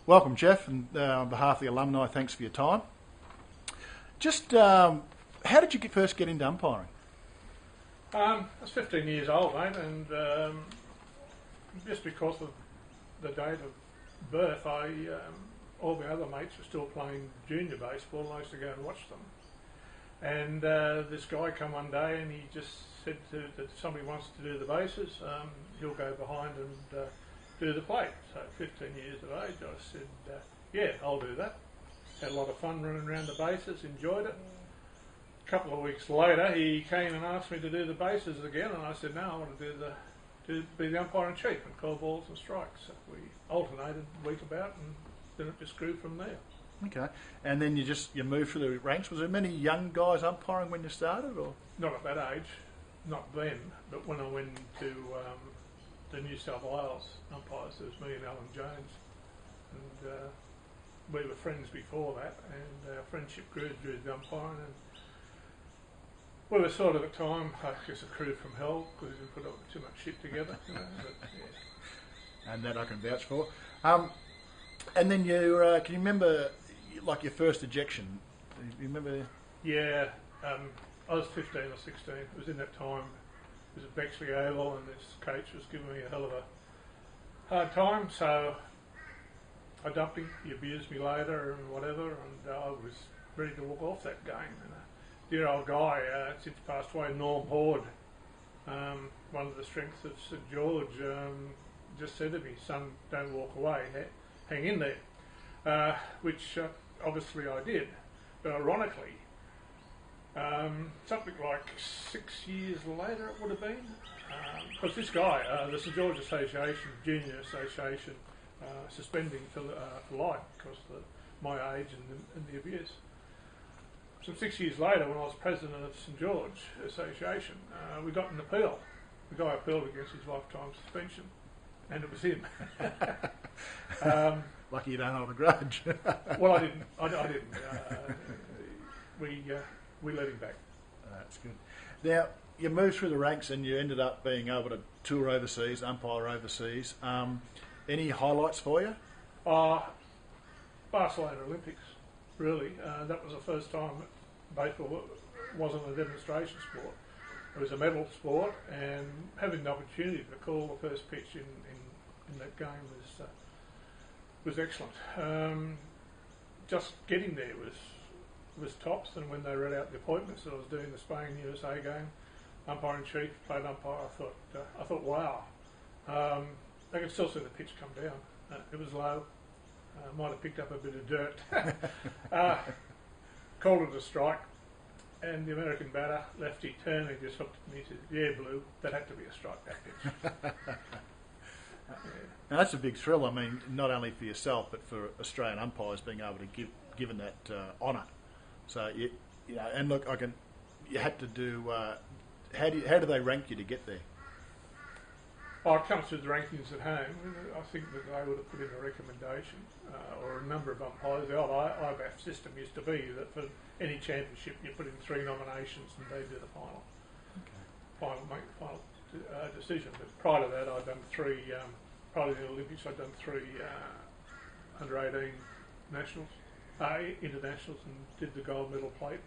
Welcome, Geoff, and on behalf of the alumni, thanks for your time. Just how did you first get into umpiring? I was 15 years old, mate, and just because of the date of birth, all the other mates were still playing junior baseball, and I used to go and watch them. And this guy come one day and he just said that if somebody wants to do the bases, he'll go behind and do the plate. So 15 years of age, I said, yeah, I'll do that. Had a lot of fun running around the bases, enjoyed it. A couple of weeks later, he came and asked me to do the bases again, and I said, no, I want to be the umpire in chief and call balls and strikes. So we alternated week about, and then it just grew from there. Okay, and then you moved through the ranks. Was there many young guys umpiring when you started, or not at that age? Not then, but when I went to the New South Wales umpires, there was me and Alan Jones, and we were friends before that, and our friendship grew through the umpiring, and we were sort of at the time, I guess, a crew from hell because we didn't put up too much shit together, you know. But, yeah. And that I can vouch for. And then you can you remember like your first ejection? You remember? Yeah, I was 15 or 16. It was in that time. It was at Bexley Oval, and this coach was giving me a hell of a hard time. So I dumped him. He abused me later and whatever, and I was ready to walk off that game. And a dear old guy, since passed away, Norm Horde, one of the strengths of St George, just said to me, "Son, don't walk away. Hang in there," which obviously I did. But ironically, something like 6 years later it would have been, because this guy, the St George Association, Junior Association, suspending for life because of my age and the abuse. So 6 years later, when I was president of St George Association, we got an appeal. The guy appealed against his lifetime suspension, and it was him. Lucky you don't hold a grudge. Well, I didn't. I didn't. We let him back. That's good. Now, you moved through the ranks and you ended up being able to tour overseas, umpire overseas. Any highlights for you? Barcelona Olympics, really. That was the first time baseball wasn't a demonstration sport. It was a medal sport, and having the opportunity to call the first pitch in that game was excellent. Just getting there was tops, and when they read out the appointments that I was doing the Spain USA game, umpire in chief, plate umpire, I thought, wow. I could still see the pitch come down. It was low. Might have picked up a bit of dirt. Called it a strike, and the American batter, lefty, turned and just looked at me and said, "Yeah, Blue, that had to be a strike, that pitch." Now that's a big thrill. I mean, not only for yourself, but for Australian umpires being able to given that honour. So you know, and look, you had to do. How do they rank you to get there? Oh, it comes through the rankings at home. I think that they would have put in a recommendation, or a number of umpires. The old IBAF system used to be that for any championship you put in 3 nominations and they do the final. Okay. Make the final decision. But prior to that, I'd done 3. Prior to the Olympics, I'd done 3 under-18 nationals, internationals, and did the gold medal plate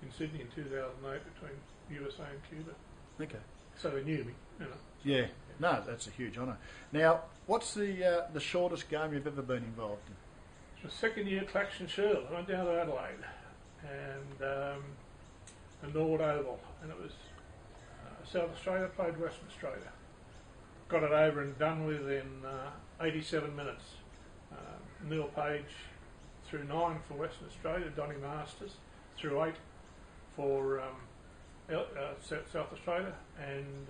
in Sydney in 2008 between USA and Cuba. Okay. So they knew me, you know. Yeah. No, that's a huge honour. Now, what's the shortest game you've ever been involved in? It was second year Claction Shield. I went down to Adelaide and the Norwood Oval, and it was South Australia played Western Australia. Got it over and done with in 87 minutes. Neil Page threw 9 for Western Australia, Donny Masters threw 8 for South Australia, and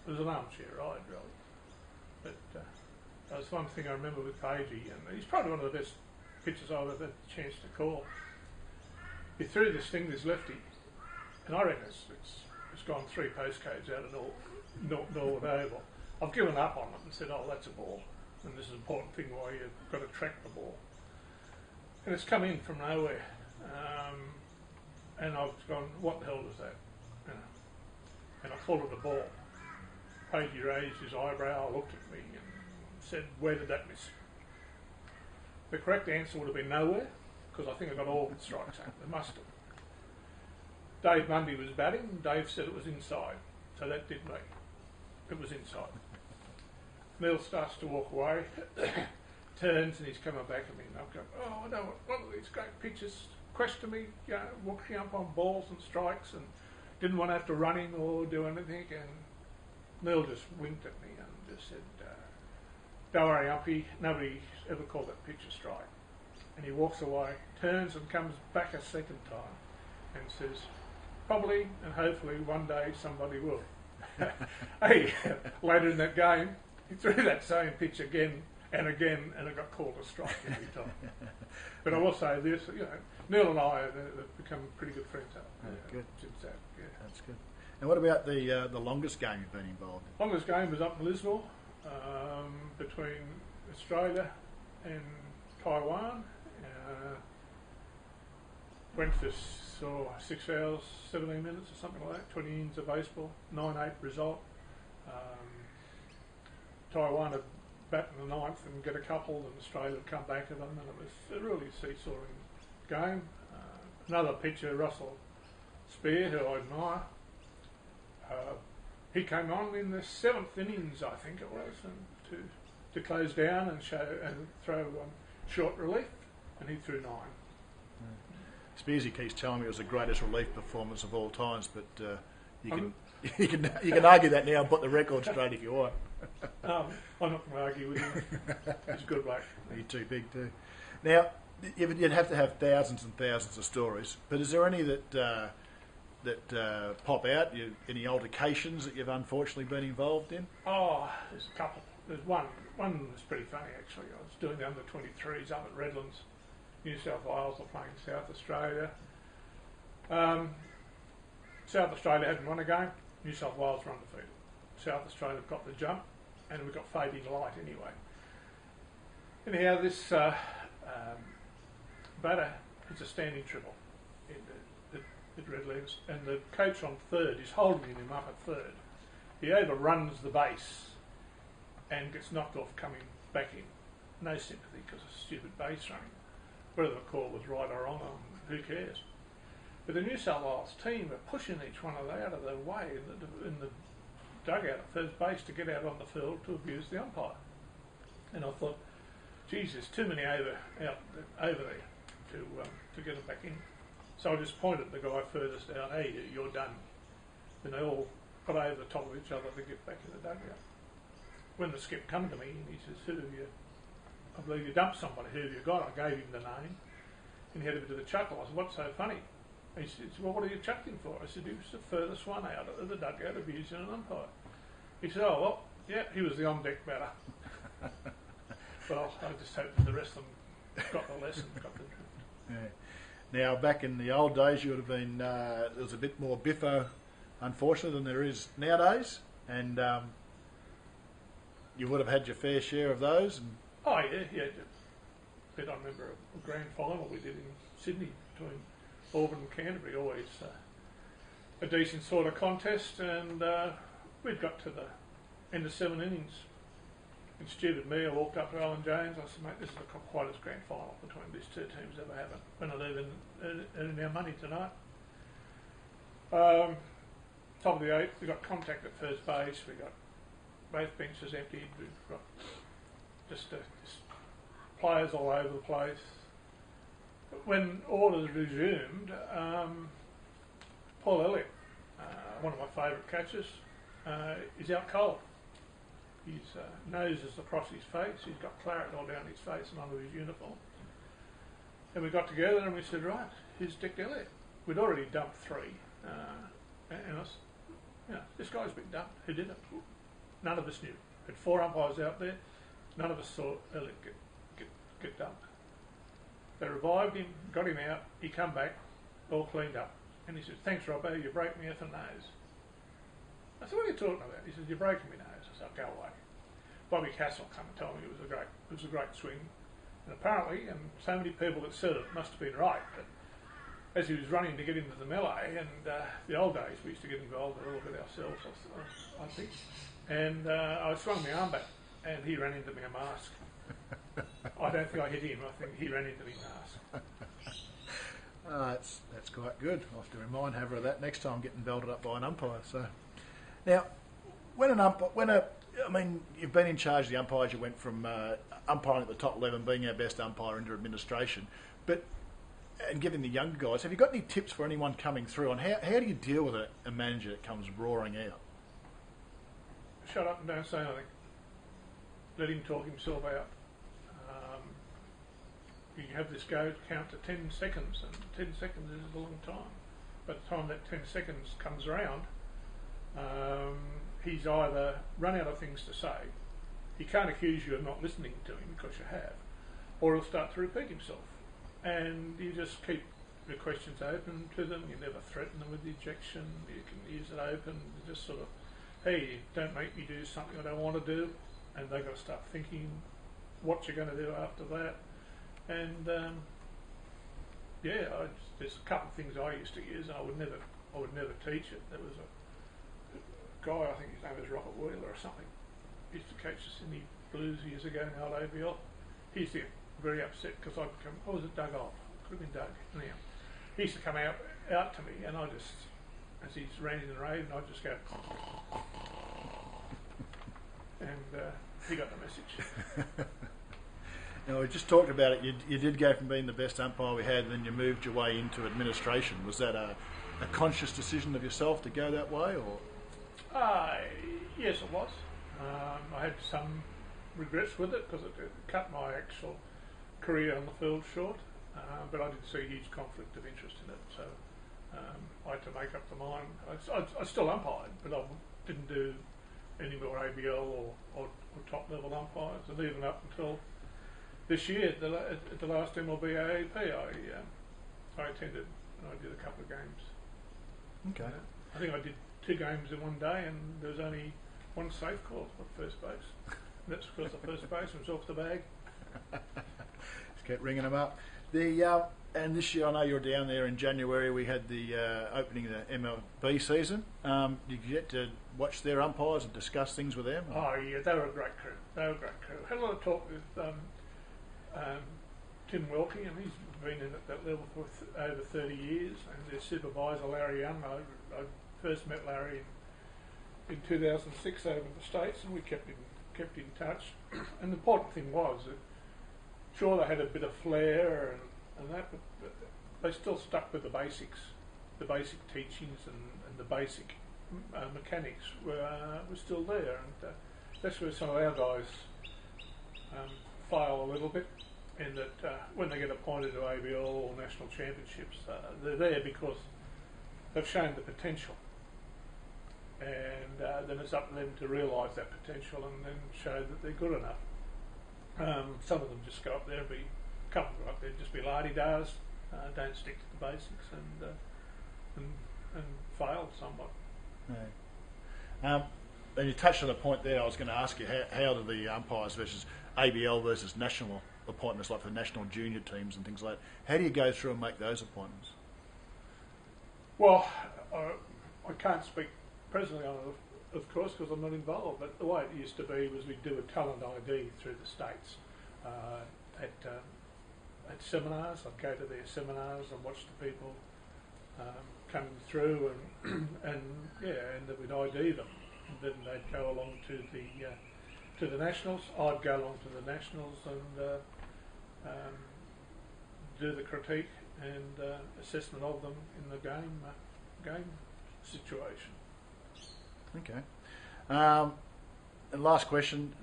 it was an armchair ride, really. But that was one thing I remember with Pagey, and he's probably one of the best pitchers I've ever had the chance to call. He threw this thing, this lefty, and I reckon it's gone 3 postcodes out of Norwood Oval. I've given up on it and said, oh, that's a ball, and this is an important thing why you've got to track the ball. And it's come in from nowhere, and I've gone, what the hell was that? You know, and I called it a ball. Pagey raised his eyebrow, looked at me and said, where did that miss? The correct answer would have been nowhere, because I think I got all the strikes out. It must have. Dave Mundy was batting, and Dave said it was inside, so that did me. It was inside. Neil starts to walk away, turns, and he's coming back at me, and I'm going, oh, I don't want one of these great pitches. Question me, you know, walking up on balls and strikes, and didn't want to have to run him or do anything, and Neil just winked at me and just said, don't worry, Umpy, nobody ever called that pitch a strike. And he walks away, turns and comes back a second time and says, probably and hopefully one day somebody will. Hey, later in that game, he threw that same pitch again, and it got called a strike every time. But I will say this, you know, Neil and I have become pretty good friends good. Since that. Yeah. That's good. And what about the longest game you've been involved in? Longest game was up in Lismore, between Australia and Taiwan. Went for 6 hours, 17 minutes or something like that, 20 innings of baseball, 9-8 result. Taiwan had bat in the ninth and get a couple, and Australia would come back at them, and it was a really seesawing game. Another pitcher, Russell Spear, who I admire, he came on in the 7th innings, I think it was, and to close down and throw short relief, and he threw 9. Spearsy keeps telling me it was the greatest relief performance of all times, but you can argue that now and put the record straight if you want. I'm not going to argue with him. He's a good bloke. You're too big too. Now, you'd have to have thousands and thousands of stories, but is there any that pop out? Any altercations that you've unfortunately been involved in? Oh, there's a couple. There's one that's pretty funny actually. I was doing the under-23s up at Redlands, New South Wales, or playing South Australia. South Australia hadn't won a game. New South Wales were undefeated. South Australia got the jump, and we got fading light anyway. Anyhow, this batter is a standing triple at Redlands, and the coach on third is holding him up at third. He overruns the base and gets knocked off coming back in. No sympathy because of stupid base running. Whether the call was right or wrong, who cares? But the New South Wales team are pushing each one of them out of their way in the dugout at first base to get out on the field to abuse the umpire. And I thought, geez, there's too many over there to get them back in. So I just pointed at the guy furthest out, hey, you're done. And they all got over the top of each other to get back in the dugout. When the skip come to me, and he says, who have you? I believe you dumped somebody. Who have you got? I gave him the name, and he had a bit of a chuckle. I said, what's so funny? He said, well, what are you chucked him for? I said, he was the furthest one out of the dugout abusing an umpire. He said, oh, well, yeah, he was the on-deck batter. Well, I just hope that the rest of them got the lesson, got the drift. Yeah. Now, back in the old days, you would have been, there was a bit more biffo, unfortunately, than there is nowadays, and you would have had your fair share of those. And oh, yeah. But I remember a grand final we did in Sydney between Auburn and Canterbury, always a decent sort of contest, and we'd got to the end of 7 innings. And stupid me, I walked up to Alan James. I said, mate, this is the quietest grand final between these two teams ever happened. We're not even earning our money tonight. Top of the 8th, we got contact at first base. We got both benches emptied. We've got just players all over the place. But when orders resumed, Paul Elliott, one of my favourite catchers, is out cold. His nose is across his face. He's got claret all down his face and under his uniform. And we got together and we said, right, who's Dick Elliott? We'd already dumped 3. And I said, you know, this guy's been dumped. Who did it? None of us knew. Had 4 umpires out there. None of us saw Elliott get dumped. They revived him, got him out. He come back, all cleaned up. And he said, thanks, Robbo, you broke me effing nose. I said, what are you talking about? He said, you're breaking me nose. I said, go away. Bobby Castle come and told me it was a great swing. And apparently, and so many people that said it must have been right, but as he was running to get into the melee, and the old days we used to get involved a little bit ourselves, I think, and I swung my arm back, and he ran into me a mask. I don't think I hit him. I think he ran into me mask. That's quite good. I'll have to remind Haver of that next time I'm getting belted up by an umpire. So now, I mean, you've been in charge of the umpires. You went from umpiring at the top 11, being our best umpire, into administration, and giving the younger guys. Have you got any tips for anyone coming through on how do you deal with a manager that comes roaring out? Shut up and don't say anything. Let him talk himself out. You have this go count to 10 seconds, and 10 seconds is a long time. By the time that 10 seconds comes around, he's either run out of things to say, he can't accuse you of not listening to him because you have, or he'll start to repeat himself. And you just keep the questions open to them. You never threaten them with ejection. You can use it open. You just sort of, hey, don't make me do something I don't want to do. And they've got to start thinking what you're going to do after that. And there's a couple of things I used to use, and I would never teach it. There was a guy, I think his name was Robert Wheeler or something. He used to coach the Sydney Blues years ago in the old ABL. He used to get very upset because I was at Doug Old. Could have been Doug. Anyhow, he used to come out to me, and I just, as he's ranting and raving, I'd just go, and he got the message. Now, we just talked about it. You did go from being the best umpire we had, and then you moved your way into administration. Was that a conscious decision of yourself to go that way, or? Yes, it was. I had some regrets with it because it cut my actual career on the field short, but I didn't see a huge conflict of interest in it, so I had to make up the mind. I still umpired, but I didn't do any more ABL or top level umpires, and even up until this year, at the last MLB AAP, I attended and I did a couple of games. Okay. I think I did 2 games in one day, and there was only one safe call at first base. And that's because the first baseman was off the bag. Just kept ringing them up. And this year, I know you were down there in January. We had the opening of the MLB season. Did you get to watch their umpires and discuss things with them? Oh yeah, they were a great crew. Had a lot of talk with Tim Welke, and he's been in at that level for over 30 years, and their supervisor Larry Young. I first met Larry in 2006 over in the States, and we kept in touch. And the important thing was that sure they had a bit of flair and that, but they still stuck with the basics, the basic teachings and the basic mechanics were still there, and that's where some of our guys fail a little bit, in that when they get appointed to ABL or national championships, they're there because they've shown the potential, and then it's up to them to realise that potential and then show that they're good enough. Some of them just go up there and a couple go up there and just be lardy-dars, don't stick to the basics and fail somewhat. Yeah. And you touched on a point there. I was going to ask you, how do the umpires versus ABL versus national appointments, like for national junior teams and things like that, how do you go through and make those appointments? Well, I can't speak presently on it, of course, because I'm not involved, but the way it used to be was we'd do a talent ID through the States at seminars. I'd go to their seminars and watch the people coming through, and then we'd ID them. And then they'd go along to the nationals. I'd go along to the nationals and do the critique and assessment of them in the game situation. Okay. And last question: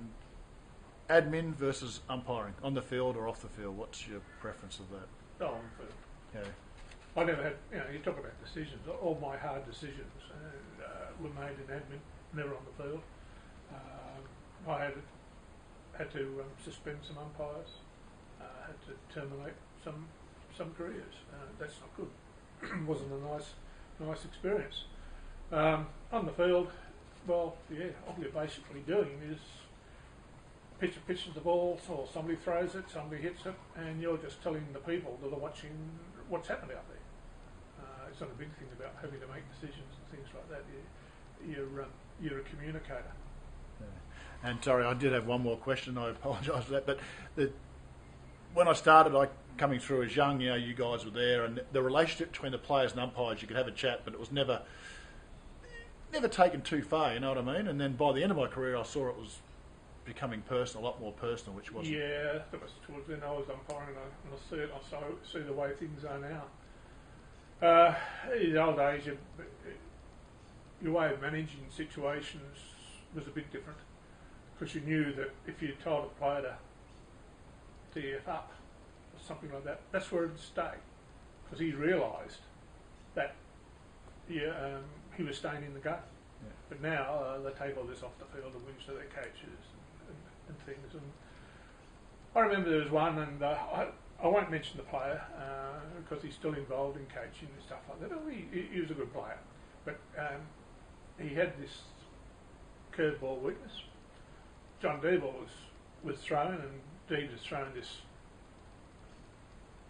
admin versus umpiring, on the field or off the field. What's your preference of that? Oh, on the field. Yeah. I never had. You talk about decisions. All my hard decisions were made in admin, never on the field. I had to suspend some umpires. Had to terminate some careers. That's not good. Wasn't a nice experience. On the field, well, yeah, all you're basically doing is pitcher pitches the ball, or somebody throws it, somebody hits it, and you're just telling the people that are watching what's happened out there. It's not a big thing about having to make decisions and things like that. You're a communicator. Yeah. And sorry, I did have one more question. I apologise for that, but when I started, coming through as young, you guys were there, and the relationship between the players and umpires, you could have a chat, but it was never taken too far. You know what I mean? And then by the end of my career, I saw it was becoming personal, a lot more personal, which wasn't. Yeah, that was towards then I was umpiring, and I see it. I see the way things are now. In the old days, your way of managing situations was a bit different, because you knew that if you told a player to tee it up or something like that, that's where it'd stay, because he realised that he was staying in the game. Yeah. But now they take all this off the field and whinge to their coaches and things. And I remember there was one, and I won't mention the player because he's still involved in coaching and stuff like that. He was a good player, but he had this curveball weakness. John Deeble was thrown, and Deed has thrown this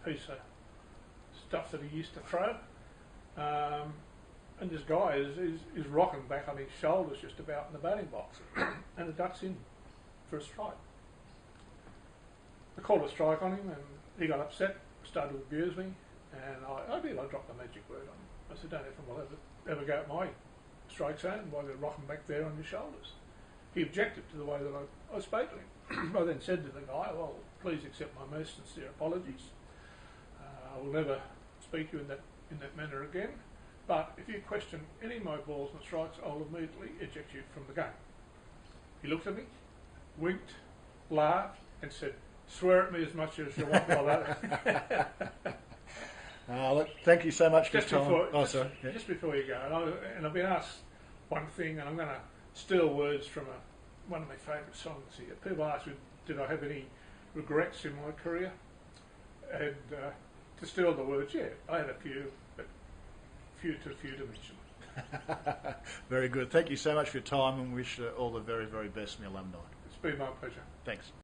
piece of stuff that he used to throw. And this guy is rocking back on his shoulders just about in the batting box, and the duck's in for a strike. I called a strike on him, and he got upset, started to abuse me, and I dropped the magic word on him. I said, don't ever go at my strike zone while you're rocking back there on your shoulders. He objected to the way that I spoke to him. I then said to the guy, well, please accept my most sincere apologies. I will never speak to you in that manner again. But if you question any of my balls and strikes, I'll immediately eject you from the game. He looked at me, winked, laughed, and said, swear at me as much as you want, brother. Look, thank you so much for your time. Just before you go, and I've been asked one thing, and I'm going to steal words from one of my favourite songs here. People ask me, did I have any regrets in my career? And to steal the words, yeah, I had a few, but few to mention. Very good. Thank you so much for your time, and wish all the very, very best from the alumni. It's been my pleasure. Thanks.